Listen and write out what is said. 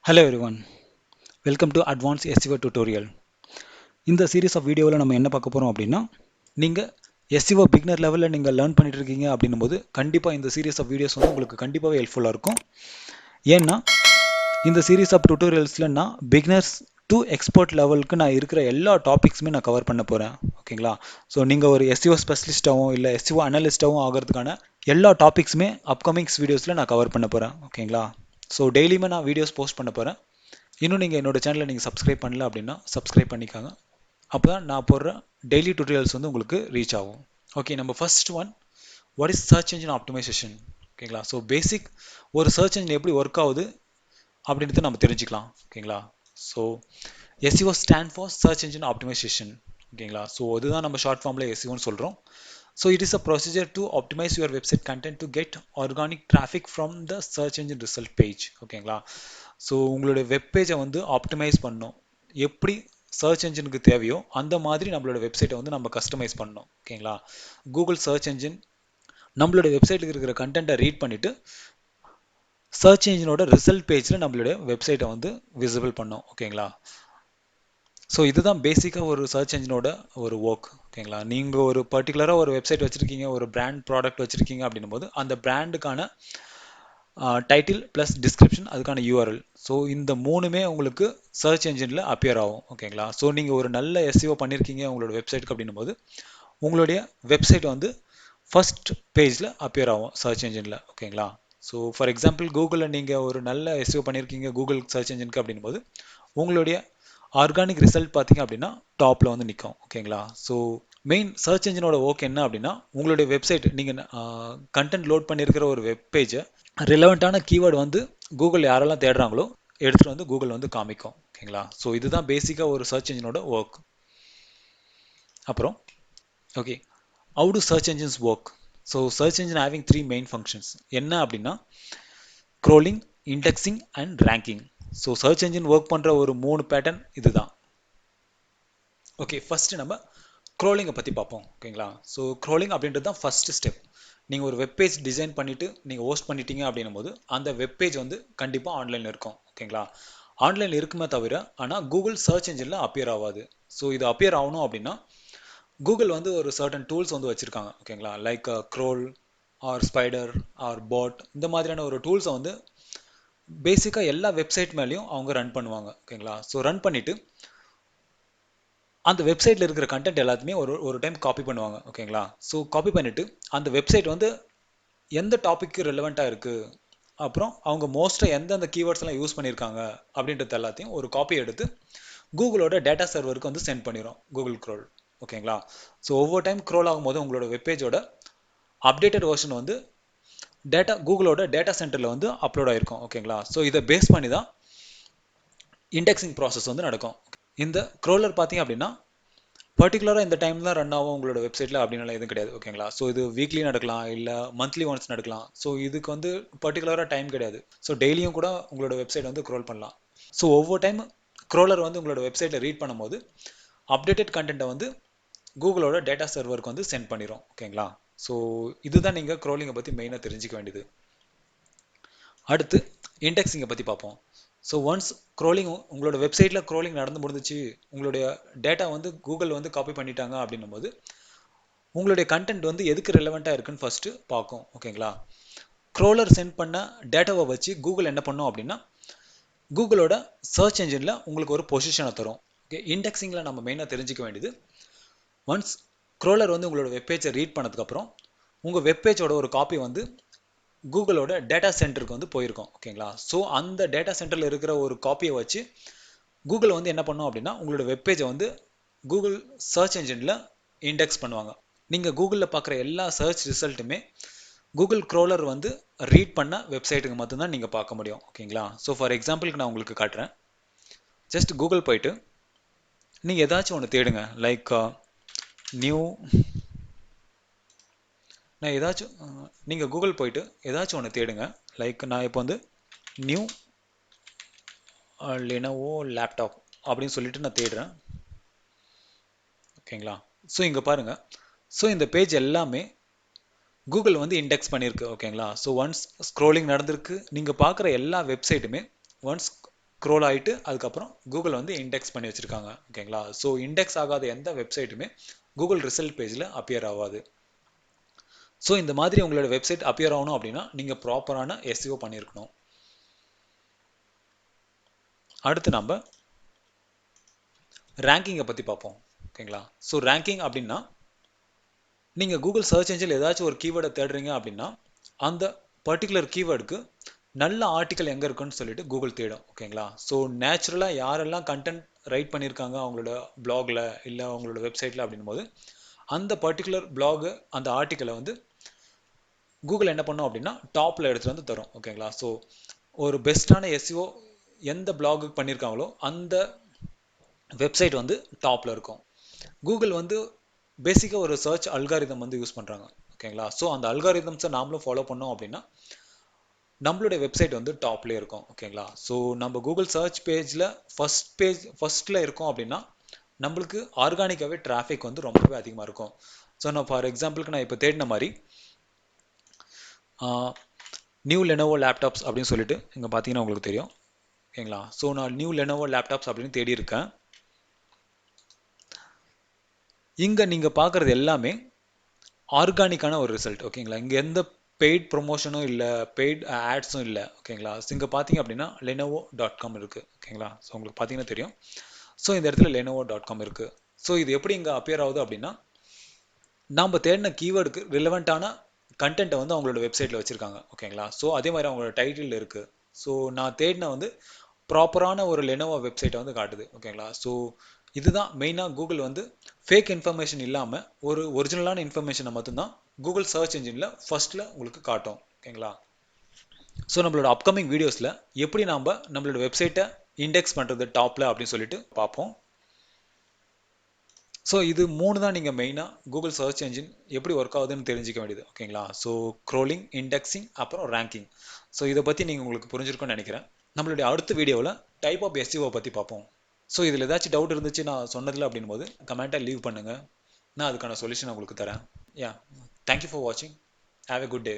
Hello everyone, welcome to Advanced SEO tutorial. இந்த series of வீடியோவில் நம்ம என்ன பார்க்க போகிறோம் அப்படின்னா, நீங்கள் SEO பிகினர் லெவலில் நீங்கள் லேர்ன் பண்ணிட்டு இருக்கீங்க அப்படின்னும் போது கண்டிப்பாக இந்த சீரிஸ் ஆஃப் வீடியோஸ் வந்து உங்களுக்கு கண்டிப்பாகவே ஹெல்ப்ஃபுல்லாக இருக்கும். ஏன்னா இந்த சீரிஸ் ஆஃப் டுட்டோரியல்ஸில் நான் பிகினர்ஸ் டு எக்ஸ்பர்ட் லெவலுக்கு நான் இருக்கிற எல்லா டாபிக்ஸுமே நான் கவர் பண்ண போகிறேன். ஓகேங்களா? ஸோ நீங்கள் ஒரு SEO ஸ்பெஷலிஸ்ட்டாகவும் இல்லை SEO அனலிஸ்ட்டாகவும் ஆகிறதுக்கான எல்லா டாபிக்ஸுமே அப்கமிங்ஸ் வீடியோஸில் நான் கவர் பண்ண போகிறேன். ஓகேங்களா? ஸோ டெய்லியுமே நான் வீடியோஸ் போஸ்ட் பண்ண போகிறேன். இன்னும் நீங்கள் என்னோட சேனலை நீங்கள் சப்ஸ்கிரைப் பண்ணல அப்படின்னா சப்ஸ்கிரைப் பண்ணிக்காங்க. அப்போ தான் நான் போடுற டெய்லி டுட்டோரியல்ஸ் வந்து உங்களுக்கு ரீச் ஆகும். ஓகே, நம்ம first one, what is search engine optimisation? ஓகேங்களா? ஸோ பேசிக் ஒரு சர்ச் இன்ஜின் எப்படி ஒர்க் ஆகுது அப்படின்றத நம்ம தெரிஞ்சுக்கலாம். ஓகேங்களா? So SEO stand for search engine optimisation. ஓகேங்களா? ஸோ அதுதான் நம்ம ஷார்ட் ஃபார்மில் SEOன்னு சொல்கிறோம். So it is a procedure to optimize your website content to get organic traffic from the search engine result page. ஓகேங்களா? ஸோ உங்களுடைய வெப் பேஜை வந்து optimise பண்ணணும். எப்படி சர்ச் என்ஜினுக்கு தேவையோ அந்த மாதிரி நம்மளோட வெப்சைட்டை வந்து நம்ம கஸ்டமைஸ் பண்ணணும். ஓகேங்களா? கூகுள் சர்ச் என்ஜின் நம்மளோட வெப்சைட்டுக்கு இருக்கிற கண்டென்ட்டை ரீட் பண்ணிவிட்டு சர்ச் என்ஜினோட ரிசல்ட் பேஜில் நம்மளுடைய வெப்சைட்டை வந்து விசிபிள் பண்ணோம். ஓகேங்களா? ஸோ இதுதான் பேசிக்காக ஒரு சர்ச் என்ஜினோட ஒரு ஒர்க். ஓகேங்களா? நீங்கள் ஒரு பர்டிகுலராக ஒரு வெப்சைட் வச்சுருக்கீங்க, ஒரு பிராண்ட் ப்ராடக்ட் வச்சுருக்கீங்க அப்படின்னும் போது அந்த பிராண்டுக்கான டைட்டில் ப்ளஸ் டிஸ்கிரிப்ஷன், அதுக்கான URL. ஸோ இந்த மூணுமே உங்களுக்கு சர்ச் என்ஜினில் அப்பியர் ஆகும். ஓகேங்களா? ஸோ நீங்கள் ஒரு நல்ல SEO பண்ணியிருக்கீங்க உங்களோட வெப்சைட்டுக்கு அப்படின்னும் போது உங்களுடைய வெப்சைட் வந்து ஃபர்ஸ்ட் பேஜில் அப்பியர் ஆகும் சர்ச் என்ஜினில். ஓகேங்களா? ஸோ ஃபார் எக்ஸாம்பிள் கூகுளில் நீங்கள் ஒரு நல்ல SEO பண்ணியிருக்கீங்க கூகுள் சர்ச் என்ஜினுக்கு அப்படின்னும் போது உங்களுடைய ஆர்கானிக் ரிசல்ட் பார்த்தீங்க அப்படின்னா டாப்பில் வந்து நிற்கும். ஓகேங்களா? ஸோ மெயின் சர்ச் என்ஜினோட ஒர்க் என்ன அப்படின்னா, உங்களுடைய வெப்சைட் நீங்கள் கண்டென்ட் லோட் பண்ணியிருக்கிற ஒரு வெப் பேஜை ரிலவெண்ட்டான கீவேர்டு வந்து கூகுள் யாரெல்லாம் தேடுறாங்களோ எடுத்துகிட்டு வந்து கூகுள் வந்து காமிக்கும். ஓகேங்களா? ஸோ இதுதான் பேசிக்காக ஒரு சர்ச் என்ஜினோட ஒர்க். அப்புறம் okay, how to search engines work? So search engine having 3 main functions. என்ன அப்படின்னா crawling, indexing and ranking. So search engine work பண்ணுற ஒரு 3 பேட்டர்ன் இதுதான். ஓகே, ஃபர்ஸ்ட் நம்ம க்ரோலிங்கை பற்றி பார்ப்போம். ஓகேங்களா? ஸோ க்ரோலிங் அப்படின்றது தான் ஃபர்ஸ்ட் ஸ்டெப். நீங்கள் ஒரு வெப்பேஜ் டிசைன் பண்ணிவிட்டு நீங்கள் ஹோஸ்ட் பண்ணிட்டீங்க அப்படின்னும் போது அந்த வெப்பேஜ் வந்து கண்டிப்பாக ஆன்லைனில் இருக்கும். ஓகேங்களா? ஆன்லைனில் இருக்குமே தவிர ஆனால் கூகுள் சர்ச் என்ஜினில் அப்பியர் ஆகாது. ஸோ இது அப்பியர் ஆகணும் அப்படின்னா கூகுள் வந்து ஒரு சர்டன் டூல்ஸ் வந்து வச்சுருக்காங்க. ஓகேங்களா? Like crawl or spider or bot, இந்த மாதிரியான ஒரு டூல்ஸை வந்து பேசிக்காக எல்லா வெப்சைட் மேலேயும் அவங்க ரன் பண்ணுவாங்க. ஓகேங்களா? ஸோ ரன் பண்ணிவிட்டு அந்த வெப்சைட்டில் இருக்கிற கண்டென்ட் எல்லாத்தையுமே ஒரு டைம் காப்பி பண்ணுவாங்க. ஓகேங்களா? ஸோ காப்பி பண்ணிவிட்டு அந்த வெப்சைட் வந்து எந்த டாபிக்கு ரெலவெண்ட்டாக இருக்குது, அப்புறம் அவங்க மோஸ்ட்டாக எந்தெந்த கீவேர்ட்ஸ்லாம் யூஸ் பண்ணியிருக்காங்க அப்படின்றது எல்லாத்தையும் ஒரு காப்பி எடுத்து கூகுளோட டேட்டா சர்வருக்கு வந்து சென்ட் பண்ணிடும் கூகுள் க்ரோல். ஓகேங்களா? ஸோ ஒவ்வொரு டைம் க்ரோல் ஆகும்போது உங்களோட வெப்பேஜோட அப்டேட்டட் வெர்ஷன் வந்து கூகுளோட டேட்டா சென்டரில் வந்து அப்லோட் ஆகிருக்கும். ஓகேங்களா? ஸோ இதை பேஸ் பண்ணி தான் இண்டெக்ஸிங் ப்ராசஸ் வந்து நடக்கும். இந்த க்ரோலர் பார்த்தீங்க அப்படின்னா பர்டிகுலராக இந்த டைம் தான் ரன் ஆகும் உங்களோட வெப்சைட்டில் அப்படின்னால எதுவும் கிடையாது. ஓகேங்களா? ஸோ இது வீக்லி நடக்கலாம், இல்லை மந்த்லி ஒன்ஸ் நடக்கலாம். ஸோ இதுக்கு வந்து பர்டிகுலராக டைம் கிடையாது. ஸோ டெய்லியும் கூட உங்களோட வெப்சைட் வந்து க்ரோல் பண்ணலாம். ஸோ ஒவ்வொரு டைம் க்ரோலர் வந்து உங்களோட வெப்சைட்டில் ரீட் பண்ணும்போது அப்டேட்டட் கண்டென்ட்டை வந்து கூகுளோட டேட்டா சர்வருக்கு வந்து சென்ட் பண்ணிடும். ஓகேங்களா? ஸோ இதுதான் நீங்கள் க்ரோலிங்கை பற்றி மெயினாக தெரிஞ்சிக்க வேண்டியது. அடுத்து இண்டெக்ஸிங்கை பற்றி பார்ப்போம். ஸோ ஒன்ஸ் க்ரோலிங் உங்களோட வெப்சைட்டில் க்ரோலிங் நடந்து முடிஞ்சிச்சு, உங்களுடைய டேட்டா வந்து கூகுள் வந்து காப்பி பண்ணிட்டாங்க அப்படின்னும் போது உங்களுடைய கண்டென்ட் வந்து எதுக்கு ரெலவெண்ட்டாக இருக்குன்னு ஃபர்ஸ்ட்டு பார்க்கும். ஓகேங்களா? க்ரோலர் சென்ட் பண்ண டேட்டாவை வச்சு கூகுள் என்ன பண்ணும் அப்படின்னா கூகுளோட சர்ச் என்ஜினில் உங்களுக்கு ஒரு பொசிஷனை தரும். ஓகே, இண்டெக்ஸிங்கில் நம்ம மெயினாக தெரிஞ்சிக்க வேண்டியது, ஒன்ஸ் க்ரோலர் வந்து உங்களோட வெப்பேஜை ரீட் பண்ணதுக்கப்புறம் உங்கள் வெப்பேஜோட ஒரு காப்பி வந்து கூகுளோட டேட்டா சென்டருக்கு வந்து போயிருக்கோம். ஓகேங்களா? ஸோ அந்த டேட்டா சென்டரில் இருக்கிற ஒரு காப்பியை வச்சு கூகுள் வந்து என்ன பண்ணும் அப்படின்னா உங்களோட வெப்பேஜை வந்து கூகுள் சர்ச் என்ஜினில் இண்டெக்ஸ் பண்ணுவாங்க. நீங்கள் கூகுளில் பார்க்குற எல்லா சர்ச் ரிசல்ட்டுமே கூகுள் க்ரோலர் வந்து ரீட் பண்ண வெப்சைட்டுக்கு மட்டும்தான் நீங்கள் பார்க்க முடியும். ஓகேங்களா? ஸோ ஃபார் எக்ஸாம்பிளுக்கு நான் உங்களுக்கு காட்டுறேன். ஜஸ்ட் கூகுள் போயிட்டு நீங்கள் ஏதாச்சும் ஒன்று தேடுங்க. லைக் நியூ, நான் ஏதாச்சும் நீங்கள் கூகுள் போயிட்டு ஏதாச்சும் ஒன்று தேடுங்க. லைக் நான் இப்போ வந்து நியூ லெனோவோ லேப்டாப் அப்படின்னு சொல்லிட்டு நான் தேடுறேன். ஓகேங்களா? ஸோ இங்கே பாருங்கள். ஸோ இந்த பேஜ் எல்லாமே கூகுள் வந்து இண்டெக்ஸ் பண்ணியிருக்கு. ஓகேங்களா? ஸோ ஒன்ஸ் ஸ்க்ரோலிங் நடந்திருக்கு. நீங்கள் பார்க்குற எல்லா வெப்சைட்டுமே ஒன்ஸ் க்ரோல் ஆகிட்டு அதுக்கப்புறம் கூகுள் வந்து இண்டெக்ஸ் பண்ணி வச்சுருக்காங்க. ஓகேங்களா? ஸோ இண்டெக்ஸ் ஆகாத எந்த வெப்சைட்டுமே கூகுள் ரிசல்ட் பேஜில் அப்பியர் ஆகாது. ஸோ இந்த மாதிரி உங்களோட வெப்சைட் அப்பியர் ஆகணும் அப்படின்னா நீங்கள் ப்ராப்பரான எஸ்இஓ பண்ணியிருக்கணும். அடுத்து நம்ம ரேங்கிங்கை பற்றி பார்ப்போம். ஓகேங்களா? ஸோ ரேங்கிங் அப்படின்னா நீங்கள் கூகுள் சர்ச் என்ஜின் ஏதாச்சும் ஒரு கீவேர்டை தேடுறீங்க அப்படின்னா அந்த பர்டிகுலர் கீவேர்டுக்கு நல்ல ஆர்டிக்கல் எங்கே இருக்குன்னு சொல்லிட்டு கூகுள் தேடும். ஓகேங்களா? ஸோ நேச்சுரலாக யாரெல்லாம் கண்டென்ட் ரைட் பண்ணியிருக்காங்க அவங்களோட பிளாகில் இல்லை அவங்களோட வெப்சைட்டில் அப்படின் போது அந்த பர்டிகுலர் பிளாகு அந்த ஆர்டிக்கலை வந்து கூகுள் என்ன பண்ணும் அப்படின்னா டாப்பில் எடுத்துகிட்டு வந்து தரும். ஓகேங்களா? ஸோ ஒரு பெஸ்ட்டான எஸ்இஓ எந்த பிளாகுக்கு பண்ணியிருக்காங்களோ அந்த வெப்சைட் வந்து டாப்பில் இருக்கும். கூகுள் வந்து பேசிக்காக ஒரு சர்ச் அல்காரிதம் வந்து யூஸ் பண்ணுறாங்க. ஓகேங்களா? ஸோ அந்த அல்காரிதம்ஸை நாமளும் ஃபாலோ பண்ணோம் அப்படின்னா நம்மளுடைய வெப்சைட் வந்து டாப்லேயே இருக்கும். ஓகேங்களா? ஸோ நம்ம கூகுள் சர்ச் பேஜில் ஃபஸ்ட்டில் இருக்கோம் அப்படின்னா நம்மளுக்கு ஆர்கானிக்காகவே டிராஃபிக் வந்து ரொம்பவே அதிகமாக இருக்கும். ஸோ நான் ஃபார் எக்ஸாம்பிளுக்கு நான் இப்போ தேடின மாதிரி நியூ லெனோவோ லேப்டாப்ஸ் அப்படின்னு சொல்லிட்டு இங்கே பார்த்தீங்கன்னா உங்களுக்கு தெரியும். ஓகேங்களா? ஸோ நான் நியூ லெனோவோ லேப்டாப்ஸ் அப்படின்னு தேடி இருக்கேன். இங்கே நீங்கள் பார்க்குறது எல்லாமே ஆர்கானிக்கான ஒரு ரிசல்ட். ஓகேங்களா? இங்கே எந்த பெய்ட் ப்ரொமோஷனும் இல்லை, பெய்ட் ஆட்ஸும் இல்லை. ஓகேங்களா? ஸோ இங்கே பார்த்தீங்க அப்படின்னா lenovo.com இருக்குது. ஓகேங்களா? ஸோ உங்களுக்கு பார்த்தீங்கன்னா தெரியும். ஸோ இந்த இடத்துல lenovo.com இருக்குது. ஸோ இது எப்படி இங்கே அப்பியர் ஆகுது அப்படின்னா நாம் தேடின கீவேர்டுக்கு ரிலவெண்ட்டான கண்டென்ட்டை வந்து அவங்களோட வெப்சைட்டில் வச்சுருக்காங்க. ஓகேங்களா? ஸோ அதே மாதிரி அவங்களோட டைட்டில் இருக்குது. ஸோ நான் தேடின வந்து ப்ராப்பரான ஒரு லெனோவோ வெப்சைட்டை வந்து காட்டுது. ஓகேங்களா? ஸோ இதுதான் மெயினாக கூகுள் வந்து ஃபேக் இன்ஃபர்மேஷன் இல்லாமல் ஒரு ஒரிஜினலான இன்ஃபர்மேஷனை மட்டும்தான் கூகுள் சர்ச் இன்ஜினில் ஃபர்ஸ்ட்டில் உங்களுக்கு காட்டும். ஓகேங்களா? ஸோ நம்மளோட அப்கமிங் வீடியோஸில் எப்படி நாம் நம்மளோட வெப்சைட்டை இண்டெக்ஸ் பண்ணுறது டாப்பில் அப்படின்னு சொல்லிட்டு பார்ப்போம். ஸோ இது 3 தான் நீங்கள் மெயினாக கூகுள் சர்ச் என்ஜின் எப்படி ஒர்க் ஆகுதுன்னு தெரிஞ்சிக்க வேண்டியது. ஓகேங்களா? ஸோ க்ரோலிங், இண்டெக்ஸிங், அப்புறம் ரேங்கிங். ஸோ இதை பற்றி நீங்கள் உங்களுக்கு புரிஞ்சிருக்கும்னு நினைக்கிறேன். நம்மளுடைய அடுத்த வீடியோவில் டைப் ஆஃப் எஸ்இஓ பற்றி பார்ப்போம். ஸோ இதில் ஏதாச்சும் டவுட் இருந்துச்சு நான் சொன்னதில்லை அப்படின் போது கமெண்ட்டாக லீவ் பண்ணுங்கள். நான் அதுக்கான சொல்யூஷன் உங்களுக்கு தரேன். யா, தேங்க்யூ ஃபார் வாட்சிங். Have a good day.